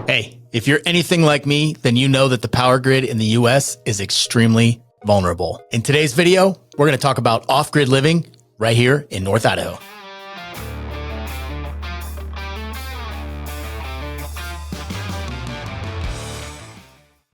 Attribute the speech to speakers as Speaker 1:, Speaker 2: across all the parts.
Speaker 1: Hey, if you're anything like me, then you know that the power grid in the US is extremely vulnerable. In today's video, we're going to talk about off-grid living right here in North Idaho.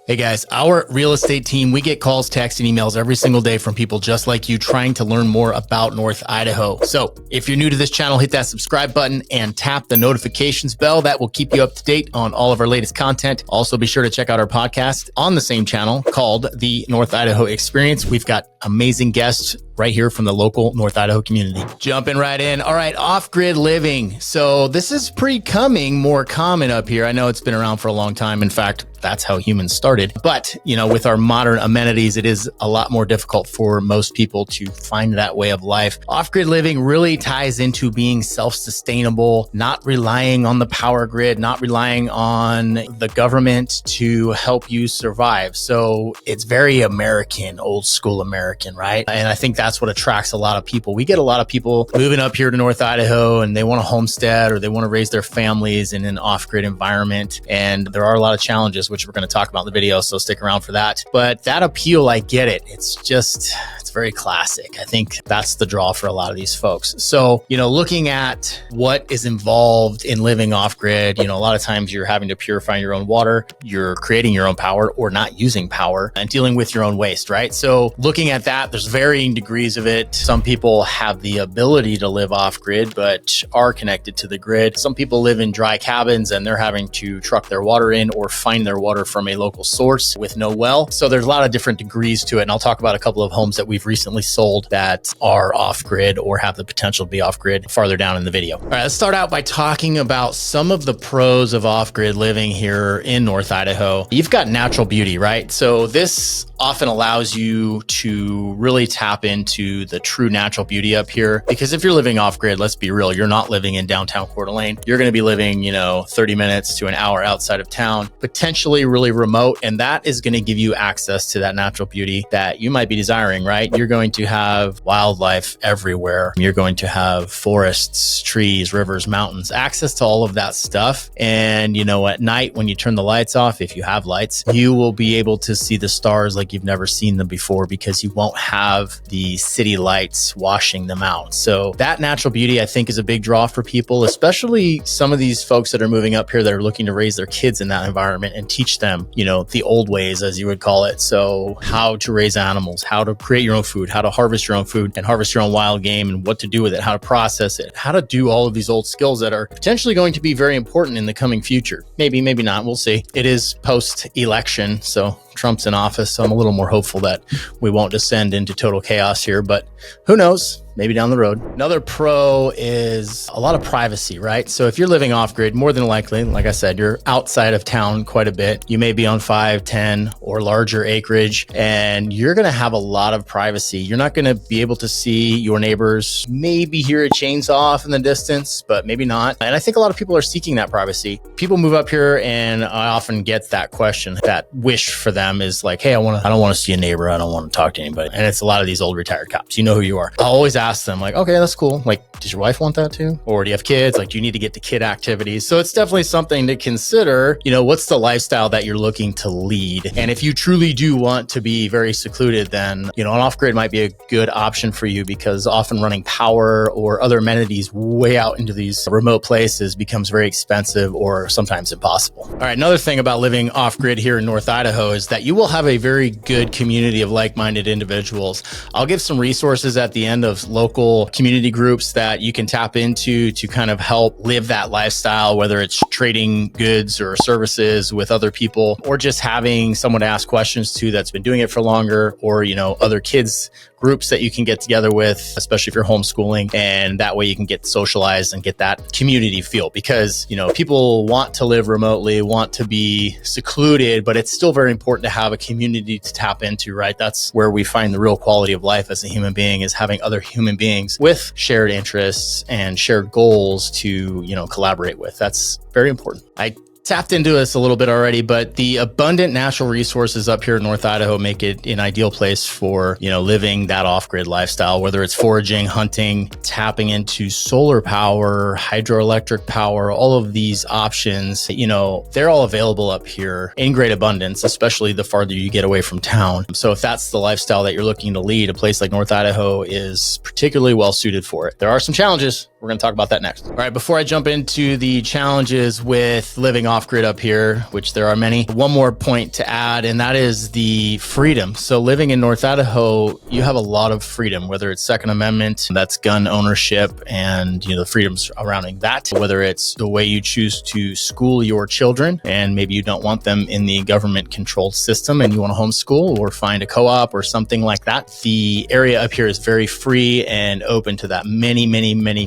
Speaker 1: Hey guys, our real estate team, we get calls, texts, and emails every single day from people just like you trying to learn more about North Idaho. So if you're new to this channel, hit that subscribe button and tap the notifications bell. That will keep you up to date on all of our latest content. Also, be sure to check out our podcast on the same channel called The North Idaho Experience. We've got amazing guests right here from the local North Idaho community. Jumping right in. All right, off-grid living. So this is becoming more common up here. I know it's been around for a long time. In fact, that's how humans started. But, you know, with our modern amenities, it is a lot more difficult for most people to find that way of life. Off-grid living really ties into being self-sustainable, not relying on the power grid, not relying on the government to help you survive. So it's very American, old school American, right? And I think that's what attracts a lot of people. We get a lot of people moving up here to North Idaho and they want to homestead or they want to raise their families in an off-grid environment. And there are a lot of challenges, which we're going to talk about in the video, so stick around for that. But that appeal, I get it. It's very classic. I think that's the draw for a lot of these folks. So, you know, looking at what is involved in living off-grid, you know, a lot of times you're having to purify your own water, you're creating your own power or not using power and dealing with your own waste, right? So looking at that, there's varying degrees of it. Some people have the ability to live off-grid, but are connected to the grid. Some people live in dry cabins and they're having to truck their water in or find their water from a local source with no well. So there's a lot of different degrees to it. And I'll talk about a couple of homes that we've recently sold that are off-grid or have the potential to be off-grid farther down in the video. All right, let's start out by talking about some of the pros of off-grid living here in North Idaho. You've got natural beauty, right? So this often allows you to really tap into the true natural beauty up here. Because if you're living off-grid, let's be real, you're not living in downtown Coeur d'Alene. You're going to be living, 30 minutes to an hour outside of town, potentially really remote. And that is going to give you access to that natural beauty that you might be desiring, right? You're going to have wildlife everywhere. You're going to have forests, trees, rivers, mountains, access to all of that stuff. And, at night when you turn the lights off, if you have lights, you will be able to see the stars like you've never seen them before because you won't have the city lights washing them out. So that natural beauty, I think, is a big draw for people, especially some of these folks that are moving up here that are looking to raise their kids in that environment and teach them, the old ways, as you would call it. So how to raise animals, how to create your own food, how to harvest your own food and harvest your own wild game and what to do with it, how to process it, how to do all of these old skills that are potentially going to be very important in the coming future. Maybe, maybe not. We'll see. It is post-election, so Trump's in office, so I'm a little more hopeful that we won't descend into total chaos here, but who knows? Maybe down the road. Another pro is a lot of privacy, right? So if you're living off-grid, more than likely, like I said, you're outside of town quite a bit. You may be on 5, 10 or larger acreage, and you're going to have a lot of privacy. You're not going to be able to see your neighbors, maybe hear a chainsaw off in the distance, but maybe not. And I think a lot of people are seeking that privacy. People move up here and I often get that question, that wish for them is like, hey, I don't want to see a neighbor. I don't want to talk to anybody. And it's a lot of these old retared cops. You know who you are. I'll always ask them like, okay, that's cool. Like, does your wife want that too? Or do you have kids? Like, do you need to get to kid activities? So it's definitely something to consider, what's the lifestyle that you're looking to lead? And if you truly do want to be very secluded, then, an off-grid might be a good option for you because often running power or other amenities way out into these remote places becomes very expensive or sometimes impossible. All right, another thing about living off-grid here in North Idaho is that you will have a very good community of like-minded individuals. I'll give some resources at the end of local community groups that you can tap into to kind of help live that lifestyle, whether it's trading goods or services with other people or just having someone to ask questions to that's been doing it for longer or, other kids groups that you can get together with, especially if you're homeschooling. And that way you can get socialized and get that community feel because, people want to live remotely, want to be secluded, but it's still very important to have a community to tap into, right? That's where we find the real quality of life as a human being is having other human beings with shared interests and shared goals to, collaborate with. That's very important. I tapped into this a little bit already, but the abundant natural resources up here in North Idaho make it an ideal place for, living that off-grid lifestyle, whether it's foraging, hunting, tapping into solar power, hydroelectric power, all of these options, they're all available up here in great abundance, especially the farther you get away from town. So if that's the lifestyle that you're looking to lead, a place like North Idaho is particularly well suited for it. There are some challenges. We're going to talk about that next. All right, before I jump into the challenges with living off-grid up here, which there are many, one more point to add, and that is the freedom. So living in North Idaho, you have a lot of freedom, whether it's Second Amendment, that's gun ownership, and the freedoms surrounding that, whether it's the way you choose to school your children, and maybe you don't want them in the government-controlled system and you want to homeschool or find a co-op or something like that. The area up here is very free and open to that. Many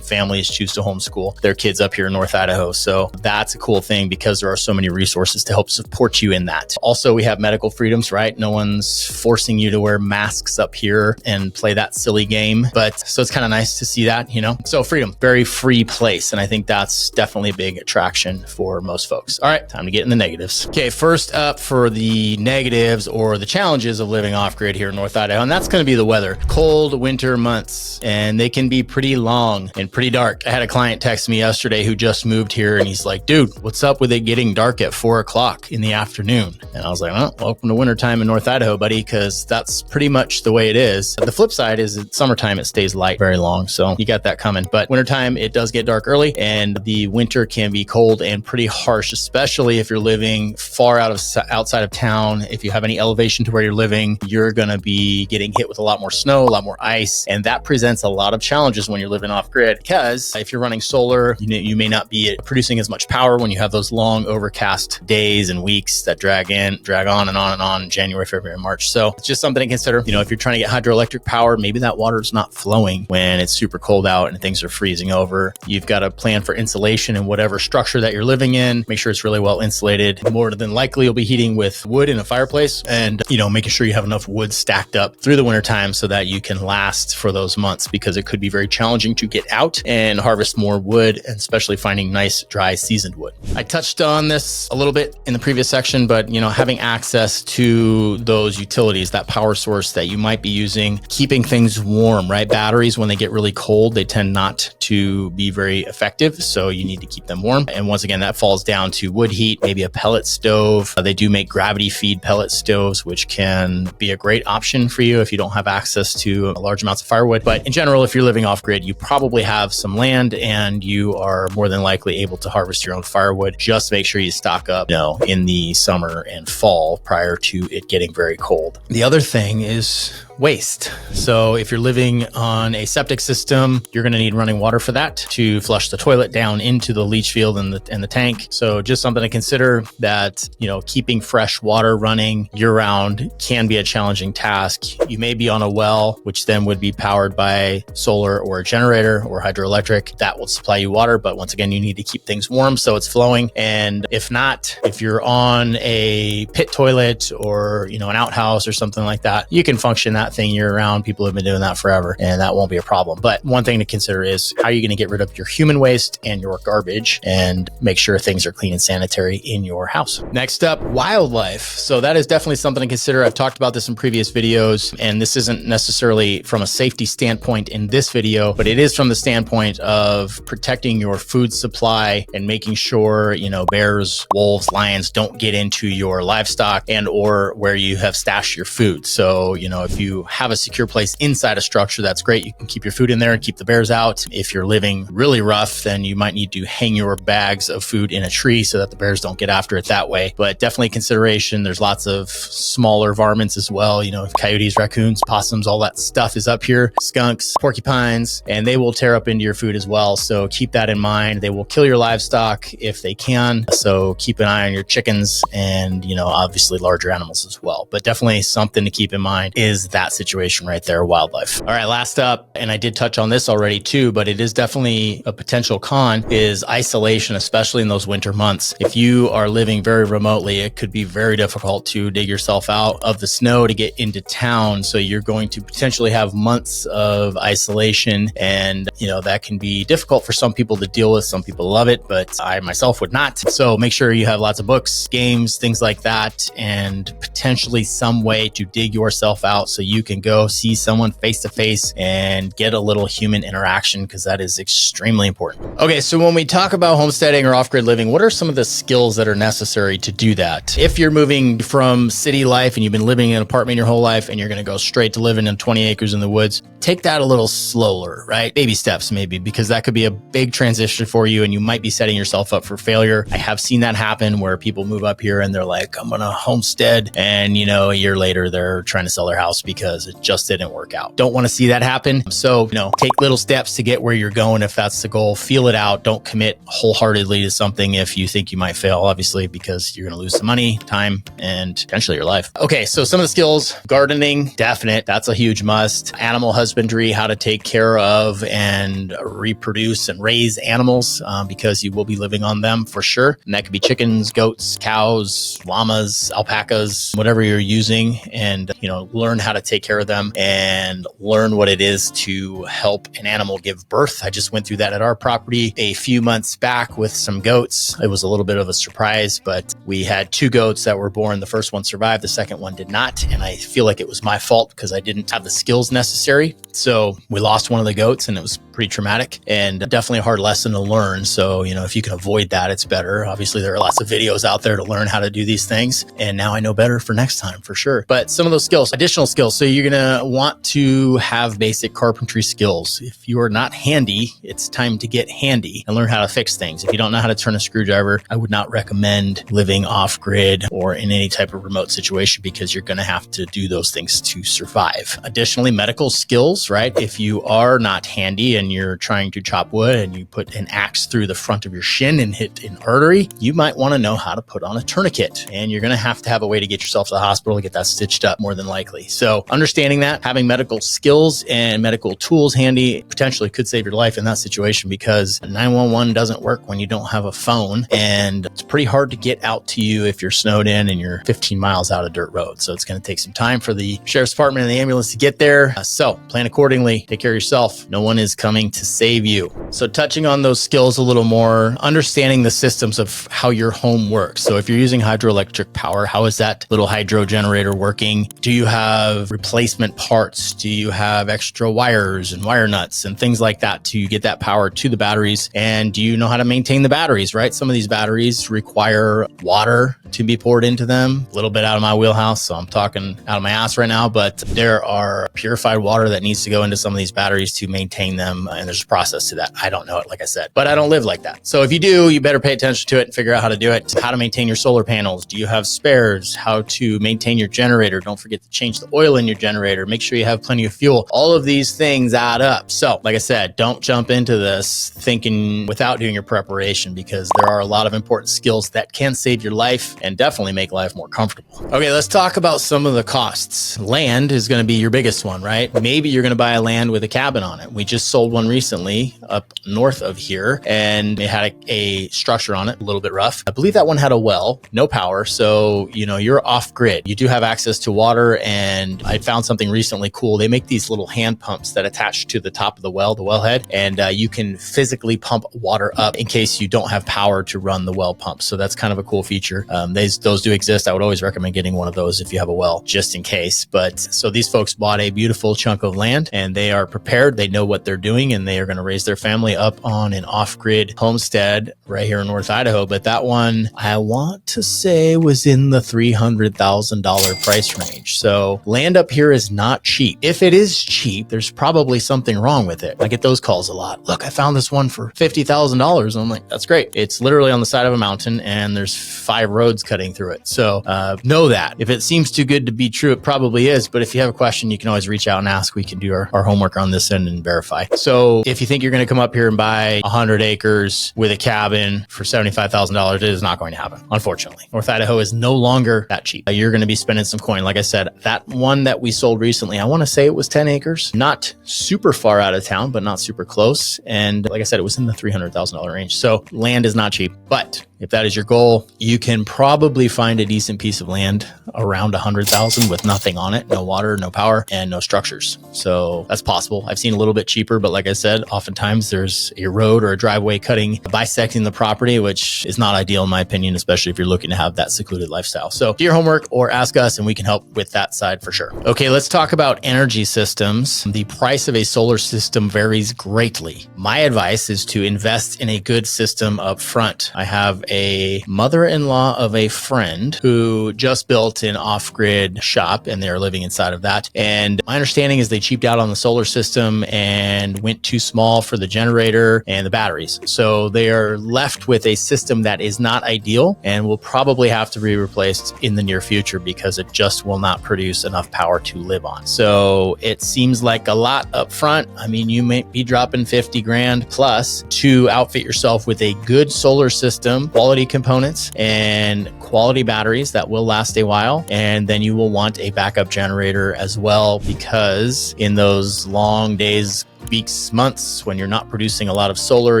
Speaker 1: families choose to homeschool their kids up here in North Idaho. So that's a cool thing because there are so many resources to help support you in that. Also, we have medical freedoms, right? No one's forcing you to wear masks up here and play that silly game. But so it's kind of nice to see that, So freedom, very free place. And I think that's definitely a big attraction for most folks. All right, time to get in the negatives. Okay, first up for the negatives or the challenges of living off-grid here in North Idaho, and that's going to be the weather. Cold winter months, and they can be pretty long and pretty dark. I had a client text me yesterday who just moved here and he's like, dude, what's up with it getting dark at 4 o'clock in the afternoon? And I was like, well, welcome to wintertime in North Idaho, buddy, because that's pretty much the way it is. The flip side is at summertime, it stays light very long. So you got that coming. But wintertime, it does get dark early, and the winter can be cold and pretty harsh, especially if you're living far outside of town. If you have any elevation to where you're living, you're going to be getting hit with a lot more snow, a lot more ice. And that presents a lot of challenges when you're living off grid, because if you're running solar, you may not be producing as much power when you have those long overcast days and weeks that drag on and on, January, February, March. So it's just something to consider. If you're trying to get hydroelectric power, maybe that water's not flowing when it's super cold out and things are freezing over. You've got to plan for insulation in whatever structure that you're living in. Make sure it's really well insulated. More than likely, you'll be heating with wood in a fireplace, and making sure you have enough wood stacked up through the wintertime so that you can last for those months, because it could be very challenging to get out and harvest more wood, and especially finding nice, dry, seasoned wood. I touched on this a little bit in the previous section, but having access to those utilities, that power source that you might be using, keeping things warm, right? Batteries, when they get really cold, they tend not to be very effective. So you need to keep them warm. And once again, that falls down to wood heat, maybe a pellet stove. They do make gravity feed pellet stoves, which can be a great option for you if you don't have access to large amounts of firewood. But in general, if you're living off grid, you probably have some land and you are more than likely able to harvest your own firewood. Just make sure you stock up, in the summer and fall prior to it getting very cold. The other thing is waste. So if you're living on a septic system, you're going to need running water for that to flush the toilet down into the leach field and the tank. So just something to consider that, keeping fresh water running year round can be a challenging task. You may be on a well, which then would be powered by solar or a generator or hydroelectric that will supply you water. But once again, you need to keep things warm so it's flowing. And if not, if you're on a pit toilet or, an outhouse or something like that, you can function that thing year round. People have been doing that forever, and that won't be a problem. But one thing to consider is how are you going to get rid of your human waste and your garbage and make sure things are clean and sanitary in your house. Next up, wildlife. So that is definitely something to consider. I've talked about this in previous videos, and this isn't necessarily from a safety standpoint in this video, but it is from the standpoint of protecting your food supply and making sure, bears, wolves, lions don't get into your livestock and or where you have stashed your food. So, if you have a secure place inside a structure, that's great. You can keep your food in there and keep the bears out. If you're living really rough, then you might need to hang your bags of food in a tree so that the bears don't get after it that way. But definitely consideration. There's lots of smaller varmints as well. Coyotes, raccoons, possums, all that stuff is up here. Skunks, porcupines, and they will tear up into your food as well. So keep that in mind. They will kill your livestock if they can. So keep an eye on your chickens and, obviously larger animals as well. But definitely something to keep in mind is that that situation right there, wildlife. All right, last up, and I did touch on this already too, but it is definitely a potential con, is isolation, especially in those winter months. If you are living very remotely, it could be very difficult to dig yourself out of the snow to get into town. So you're going to potentially have months of isolation, and that can be difficult for some people to deal with. Some people love it, but I myself would not. So make sure you have lots of books, games, things like that, and potentially some way to dig yourself out so you can go see someone face to face and get a little human interaction, because that is extremely important. Okay, so when we talk about homesteading or off-grid living, what are some of the skills that are necessary to do that? If you're moving from city life and you've been living in an apartment your whole life and you're going to go straight to living in 20 acres in the woods, take that a little slower, right? Baby steps maybe, because that could be a big transition for you and you might be setting yourself up for failure. I have seen that happen where people move up here and they're like, I'm going to homestead. And a year later, they're trying to sell their house because it just didn't work out. Don't want to see that happen. So, take little steps to get where you're going. If that's the goal, feel it out. Don't commit wholeheartedly to something if you think you might fail, obviously, because you're going to lose some money, time, and potentially your life. Okay, so some of the skills: gardening, definite. That's a huge must. Animal husbandry, how to take care of and reproduce and raise animals, because you will be living on them for sure. And that could be chickens, goats, cows, llamas, alpacas, whatever you're using, and learn how to take care of them and learn what it is to help an animal give birth. I just went through that at our property a few months back with some goats. It was a little bit of a surprise, but we had 2 goats that were born. The first one survived, the second one did not. And I feel like it was my fault because I didn't have the skills necessary. So we lost one of the goats and it was pretty traumatic and definitely a hard lesson to learn. So, if you can avoid that, it's better. Obviously, there are lots of videos out there to learn how to do these things. And now I know better for next time for sure. But some of those skills, additional skills. So you're going to want to have basic carpentry skills. If you are not handy, it's time to get handy and learn how to fix things. If you don't know how to turn a screwdriver, I would not recommend living off grid or in any type of remote situation, because you're going to have to do those things to survive. Additionally, medical skills, right? If you are not handy and you're trying to chop wood and you put an axe through the front of your shin and hit an artery, you might want to know how to put on a tourniquet, and you're going to have a way to get yourself to the hospital to get that stitched up more than likely. So understanding that, having medical skills and medical tools handy potentially could save your life in that situation, because 911 doesn't work when you don't have a phone, and it's pretty hard to get out to you if you're snowed in and you're 15 miles out of dirt road. So it's going to take some time for the sheriff's department and the ambulance to get there. So plan accordingly, take care of yourself. No one is coming to save you. So touching on those skills a little more, understanding the systems of how your home works. So if you're using hydroelectric power, how is that little hydro generator working? Do you have replacement parts? Do you have extra wires and wire nuts and things like that to get that power to the batteries? And do you know how to maintain the batteries, right? Some of these batteries require water to be poured into them. A little bit out of my wheelhouse, so I'm talking out of my ass right now, but there are purified water that needs to go into some of these batteries to maintain them, and there's a process to that. I don't know it, like I said, but I don't live like that. So if you do, you better pay attention to it and figure out how to do it. How to maintain your solar panels. Do you have spares? How to maintain your generator. Don't forget to change the oil in your generator. Make sure you have plenty of fuel. All of these things add up. So like I said, don't jump into this thinking without doing your preparation, because there are a lot of important skills that can save your life and definitely make life more comfortable. Okay, let's talk about some of the costs. Land is going to be your biggest one, right? Maybe you're going to buy a land with a cabin on it. We just sold one recently up north of here, and it had a structure on it, a little bit rough. I believe that one had a well, no power. So, you're off grid. You do have access to water, and I found something recently cool. They make these little hand pumps that attach to the top of the wellhead, and you can physically pump water up in case you don't have power to run the well pump. So that's kind of a cool feature. Those do exist. I would always recommend getting one of those if you have a well, just in case. But so these folks bought a beautiful chunk of land, and they are prepared. They know what they're doing, and they are going to raise their family up on an off-grid homestead right here in North Idaho. But that one, I want to say, was in the $300,000 price range. So land up here is not cheap. If it is cheap, there's probably something wrong with it. I get those calls a lot. Look, I found this one for $50,000. I'm like, that's great. It's literally on the side of a mountain, and there's 5 roads cutting through it. So know that. If it seems too good to be true, it probably is. But if you have a question, you can always reach out and ask. We can do our homework on this end and verify. So So if you think you're going to come up here and buy 100 acres with a cabin for $75,000, it is not going to happen, unfortunately. North Idaho is no longer that cheap. You're going to be spending some coin. Like I said, that one that we sold recently, I want to say it was 10 acres, not super far out of town, but not super close. And like I said, it was in the $300,000 range. So land is not cheap, but if that is your goal, you can probably find a decent piece of land around 100,000 with nothing on it, no water, no power, and no structures. So that's possible. I've seen a little bit cheaper, but like I said, oftentimes there's a road or a driveway bisecting the property, which is not ideal in my opinion, especially if you're looking to have that secluded lifestyle. So do your homework or ask us and we can help with that side for sure. Okay, let's talk about energy systems. The price of a solar system varies greatly. My advice is to invest in a good system up front. I have a mother-in-law of a friend who just built an off-grid shop and they're living inside of that. And my understanding is they cheaped out on the solar system and went too small for the generator and the batteries. So they are left with a system that is not ideal and will probably have to be replaced in the near future because it just will not produce enough power to live on. So it seems like a lot up front. I mean, you may be dropping 50 grand plus to outfit yourself with a good solar system, quality components and quality batteries that will last a while. And then you will want a backup generator as well, because in those long days, weeks, months, when you're not producing a lot of solar,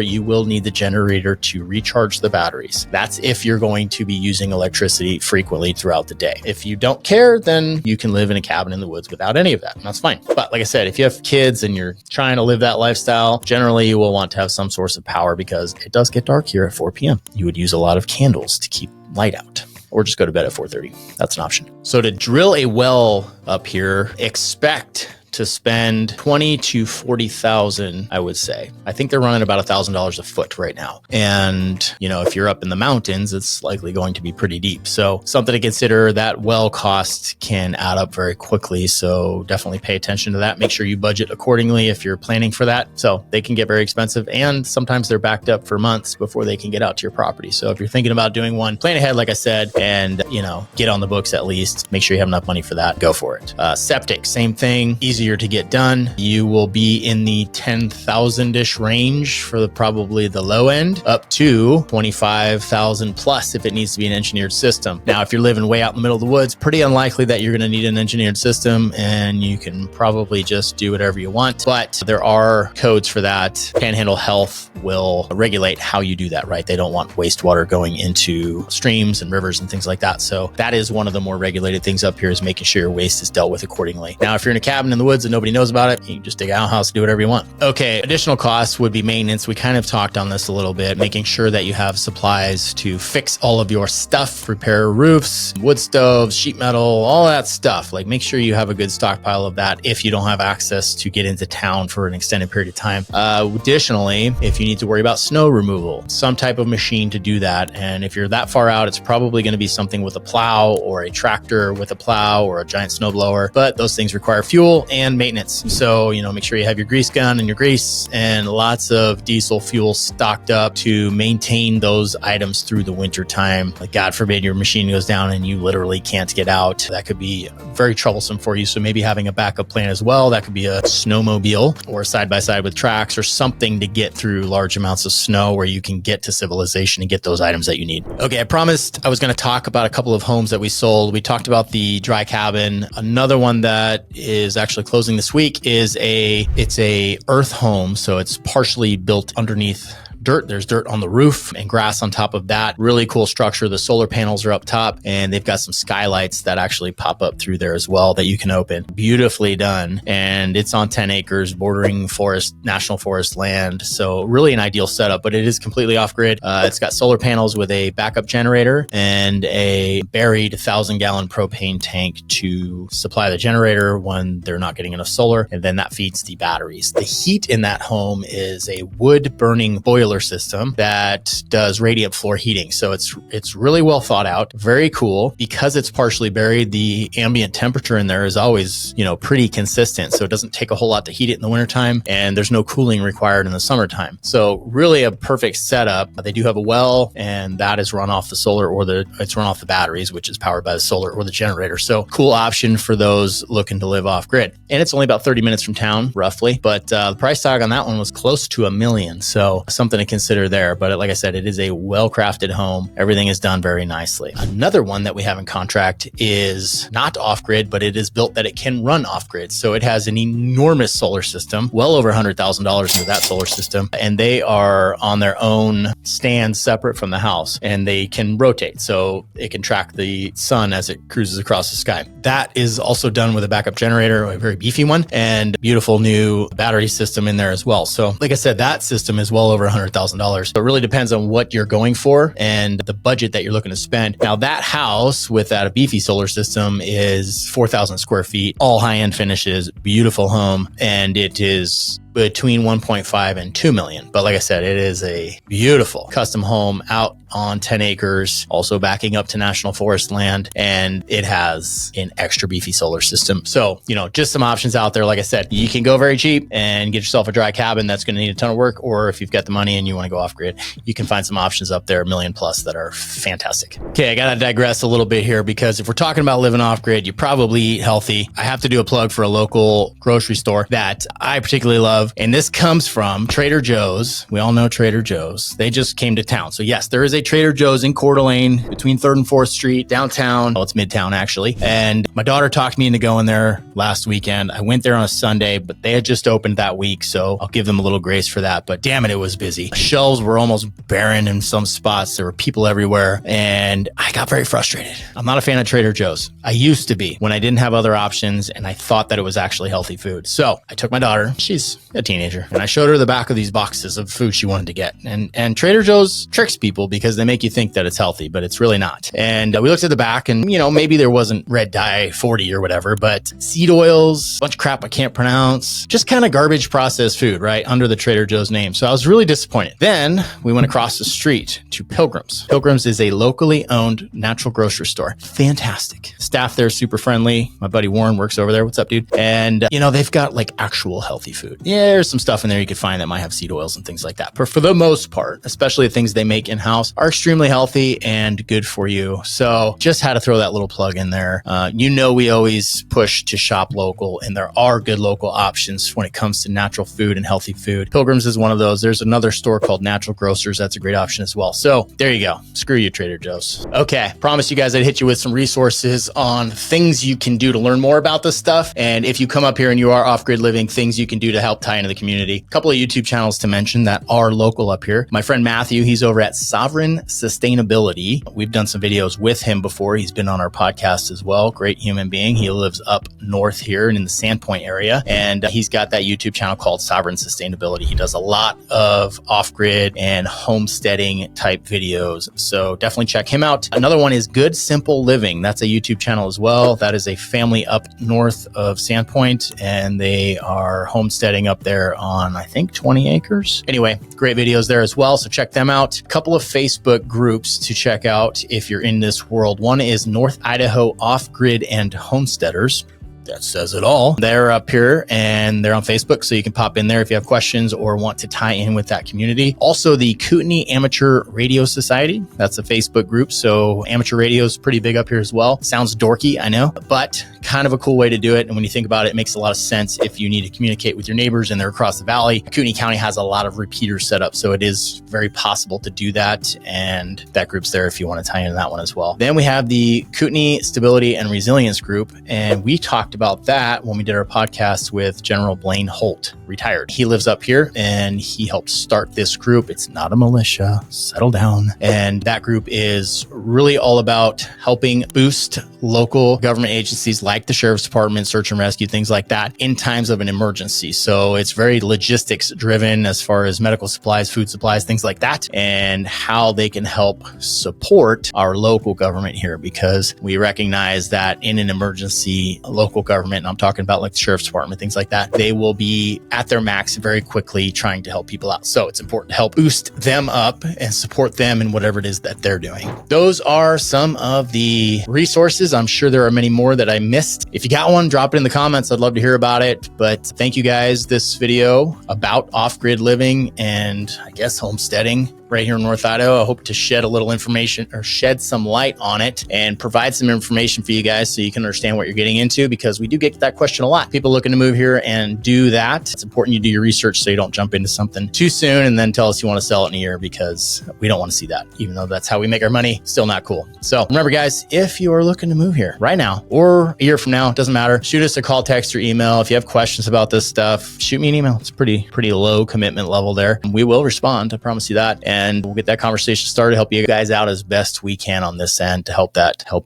Speaker 1: you will need the generator to recharge the batteries. That's if you're going to be using electricity frequently throughout the day. If you don't care, then you can live in a cabin in the woods without any of that. And that's fine. But like I said, if you have kids and you're trying to live that lifestyle, generally you will want to have some source of power because it does get dark here at 4 p.m. You would use a lot of candles to keep light out, or just go to bed at 4:30. That's an option. So to drill a well up here, expect to spend 20 to 40,000, I would say. I think they're running about $1,000 a foot right now. And, you know, if you're up in the mountains, it's likely going to be pretty deep. So something to consider, that well cost can add up very quickly. So definitely pay attention to that. Make sure you budget accordingly if you're planning for that. So they can get very expensive and sometimes they're backed up for months before they can get out to your property. So if you're thinking about doing one, plan ahead, like I said, and, you know, get on the books at least. Make sure you have enough money for that. Go for it. Septic, same thing. Easier to get done. You will be in the 10,000-ish range for probably the low end, up to 25,000 plus if it needs to be an engineered system. Now, if you're living way out in the middle of the woods, pretty unlikely that you're going to need an engineered system and you can probably just do whatever you want. But there are codes for that. Panhandle Health will regulate how you do that, right? They don't want wastewater going into streams and rivers and things like that. So that is one of the more regulated things up here, is making sure your waste is dealt with accordingly. Now, if you're in a cabin in the woods and nobody knows about it, you can just dig out a house, do whatever you want. Okay, additional costs would be maintenance. We kind of talked on this a little bit, making sure that you have supplies to fix all of your stuff, repair roofs, wood stoves, sheet metal, all that stuff. Like, make sure you have a good stockpile of that if you don't have access to get into town for an extended period of time. Additionally, if you need to worry about snow removal, some type of machine to do that. And if you're that far out, it's probably going to be something with a plow or a tractor with a plow or a giant snowblower, but those things require fuel and maintenance. So, you know, make sure you have your grease gun and your grease and lots of diesel fuel stocked up to maintain those items through the winter time. Like, God forbid your machine goes down and you literally can't get out. That could be very troublesome for you. So maybe having a backup plan as well. That could be a snowmobile or side by side with tracks or something to get through large amounts of snow where you can get to civilization and get those items that you need. Okay, I promised I was going to talk about a couple of homes that we sold. We talked about the dry cabin. Another one that is actually closing this week is it's a earth home. So it's partially built underneath dirt. There's dirt on the roof and grass on top of that. Really cool structure. The solar panels are up top and they've got some skylights that actually pop up through there as well that you can open. Beautifully done. And it's on 10 acres bordering forest, national forest land. So really an ideal setup, but it is completely off grid. It's got solar panels with a backup generator and a buried 1,000-gallon propane tank to supply the generator when they're not getting enough solar. And then that feeds the batteries. The heat in that home is a wood burning boiler boiler system that does radiant floor heating. So it's really well thought out, very cool. Because it's partially buried, the ambient temperature in there is always, pretty consistent. So it doesn't take a whole lot to heat it in the wintertime, and there's no cooling required in the summertime. So really a perfect setup. They do have a well, and that is run off the solar, or it's run off the batteries, which is powered by the solar or the generator. So cool option for those looking to live off grid. And it's only about 30 minutes from town, roughly. But the price tag on that one was close to $1 million. So something to consider there. But like I said, it is a well-crafted home. Everything is done very nicely. Another one that we have in contract is not off grid, but it is built that it can run off grid. So it has an enormous solar system, well over $100,000 into that solar system. And they are on their own stand separate from the house, and they can rotate. So it can track the sun as it cruises across the sky. That is also done with a backup generator, a very beefy one, and beautiful new battery system in there as well. So like I said, that system is well over $100,000. So it really depends on what you're going for and the budget that you're looking to spend. Now that house with that beefy solar system is 4,000 square feet, all high-end finishes, beautiful home, and it is between 1.5 and 2 million. But like I said, it is a beautiful custom home out on 10 acres, also backing up to national forest land, and it has an extra beefy solar system. So, just some options out there. Like I said, you can go very cheap and get yourself a dry cabin that's going to need a ton of work, or if you've got the money and you want to go off grid, you can find some options up there, $1 million plus, that are fantastic. Okay, I got to digress a little bit here, because if we're talking about living off grid, you probably eat healthy. I have to do a plug for a local grocery store that I particularly love. And this comes from Trader Joe's. We all know Trader Joe's. They just came to town. So yes, there is a Trader Joe's in Coeur d'Alene between 3rd and 4th Street downtown. Well, it's Midtown actually. And my daughter talked me into going there last weekend. I went there on a Sunday, but they had just opened that week. So I'll give them a little grace for that. But damn it, it was busy. The shelves were almost barren in some spots. There were people everywhere. And I got very frustrated. I'm not a fan of Trader Joe's. I used to be when I didn't have other options and I thought that it was actually healthy food. So I took my daughter. She's a teenager, and I showed her the back of these boxes of food she wanted to get. And Trader Joe's tricks people because they make you think that it's healthy, but it's really not. And we looked at the back, and maybe there wasn't red dye 40 or whatever, but seed oils, a bunch of crap I can't pronounce, just kind of garbage processed food, right, under the Trader Joe's name. So I was really disappointed. Then we went across the street to Pilgrim's. Pilgrim's is a locally owned natural grocery store. Fantastic. Staff there super friendly. My buddy Warren works over there. What's up, dude? And they've got like actual healthy food. Yeah, there's some stuff in there you could find that might have seed oils and things like that. But for the most part, especially the things they make in-house, are extremely healthy and good for you. So just had to throw that little plug in there. We always push to shop local, and there are good local options when it comes to natural food and healthy food. Pilgrim's is one of those. There's another store called Natural Grocers. That's a great option as well. So there you go. Screw you, Trader Joe's. Okay. Promise you guys I'd hit you with some resources on things you can do to learn more about this stuff. And if you come up here and you are off-grid living, things you can do to help tie into the community. A couple of YouTube channels to mention that are local up here. My friend Matthew, he's over at Sovereign Sustainability. We've done some videos with him before. He's been on our podcast as well. Great human being. He lives up north here and in the Sandpoint area. And he's got that YouTube channel called Sovereign Sustainability. He does a lot of off-grid and homesteading type videos. So definitely check him out. Another one is Good Simple Living. That's a YouTube channel as well. That is a family up north of Sandpoint, and they are homesteading up there on, I think, 20 acres. Anyway, great videos there as well. So check them out. A couple of Facebook groups to check out if you're in this world. One is North Idaho Off-Grid and Homesteaders. That says it all. They're up here and they're on Facebook, so you can pop in there if you have questions or want to tie in with that community. Also, the Kootenai Amateur Radio Society. That's a Facebook group, so amateur radio is pretty big up here as well. Sounds dorky, I know, but kind of a cool way to do it. And when you think about it, it makes a lot of sense if you need to communicate with your neighbors and they're across the valley. Kootenai County has a lot of repeaters set up, so it is very possible to do that. And that group's there if you want to tie into that one as well. Then we have the Kootenai Stability and Resilience Group, and we talked about that when we did our podcast with General Blaine Holt, retired. He lives up here and he helped start this group. It's not a militia. Settle down. And that group is really all about helping boost local government agencies like the Sheriff's Department, search and rescue, things like that in times of an emergency. So it's very logistics driven as far as medical supplies, food supplies, things like that, and how they can help support our local government here, because we recognize that in an emergency, local government, and I'm talking about like the Sheriff's Department, things like that, they will be at their max very quickly trying to help people out. So it's important to help boost them up and support them in whatever it is that they're doing. Those are some of the resources. I'm sure there are many more that I missed. If you got one, drop it in the comments. I'd love to hear about it. But thank you guys. This video about off-grid living and I guess homesteading right here in North Idaho. I hope to shed a little information or shed some light on it and provide some information for you guys so you can understand what you're getting into, because we do get that question a lot. People looking to move here and do that. It's important you do your research so you don't jump into something too soon and then tell us you want to sell it in a year, because we don't want to see that. Even though that's how we make our money, still not cool. So remember guys, if you are looking to move here right now or a year from now, it doesn't matter. Shoot us a call, text, or email. If you have questions about this stuff, shoot me an email. It's pretty low commitment level there. We will respond. I promise you that. And we'll get that conversation started, help you guys out as best we can on this end to help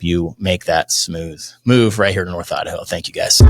Speaker 1: you make that smooth move right here to North Idaho. Thank you guys.